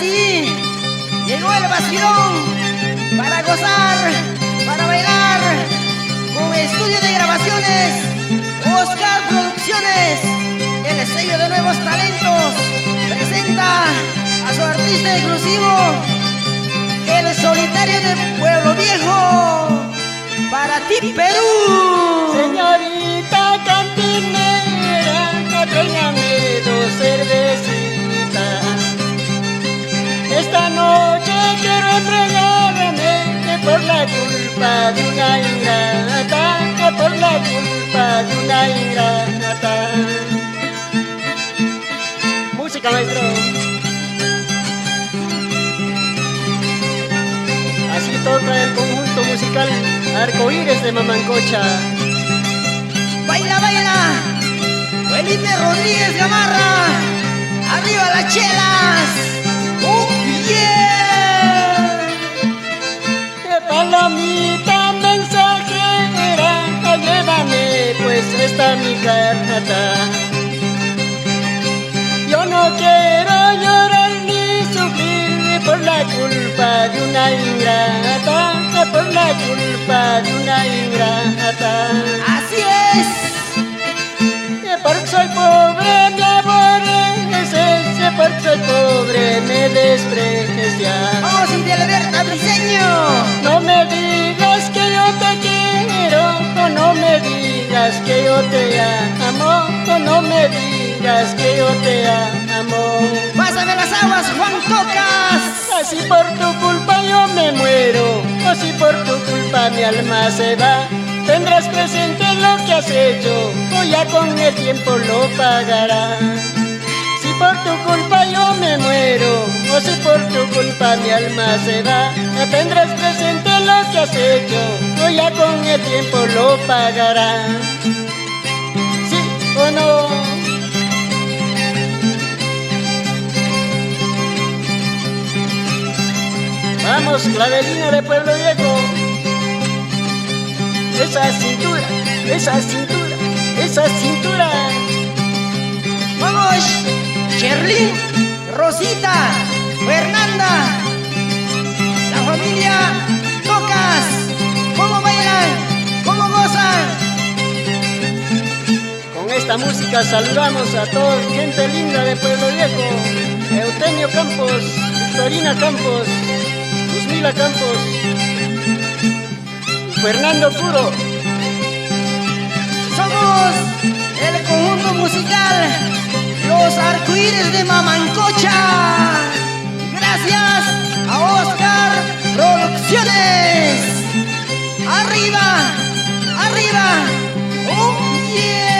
sí, llegó el vacilón para gozar, para bailar, con estudio de grabaciones, Oscar Producciones, el sello de nuevos talentos, presenta a su artista exclusivo, el solitario de Pueblo Viejo, para ti Perú. Señorita cantinera, tráigame 2 cervecitas. Esta noche quiero entregarme por la culpa de una ingrata, por la culpa de una ingrata. Música, maestro. Así toca el conjunto musical Arcoíris de Mamancocha. Baila, baila, Felipe Rodríguez Gamarra, arriba las chelas. Palomita mensajera, llévame pues esta mi carta. Yo no quiero llorar ni sufrir por la culpa de una ingrata, por la culpa de una ingrata. Así es. Porque soy pobre me aborreces, porque soy pobre me desprecias. Vamos, Indelberta Briseño. No me digas que yo te quiero, o no me digas que yo te amo, o no me digas que yo te amo. Pásame las aguas, Juan Tocas. Así por tu culpa yo me muero, o si por tu culpa mi alma se va. Tendrás presente lo que has hecho, o ya con el tiempo lo pagarás. Si por tu culpa yo me muero, o si por tu culpa mi alma se va, tendrás presente lo que has hecho, o ya con el tiempo lo pagarás. ¿Sí o no? Vamos, Clavelina de Pueblo Viejo. Esa cintura, esa cintura, esa cintura. Vamos, Sherlyn, Rosita, Fernanda, la familia Tocas. ¿Cómo bailan? ¿Cómo gozan? Con esta música saludamos a toda gente linda de Pueblo Viejo. Eugenio Campos, Victorina Campos, Luzmila Campos, Fernando Puro. Somos el conjunto musical Los Arcoíris de Mamancocha. Gracias a Oscar Producciones. Arriba, arriba. Oh, yeah.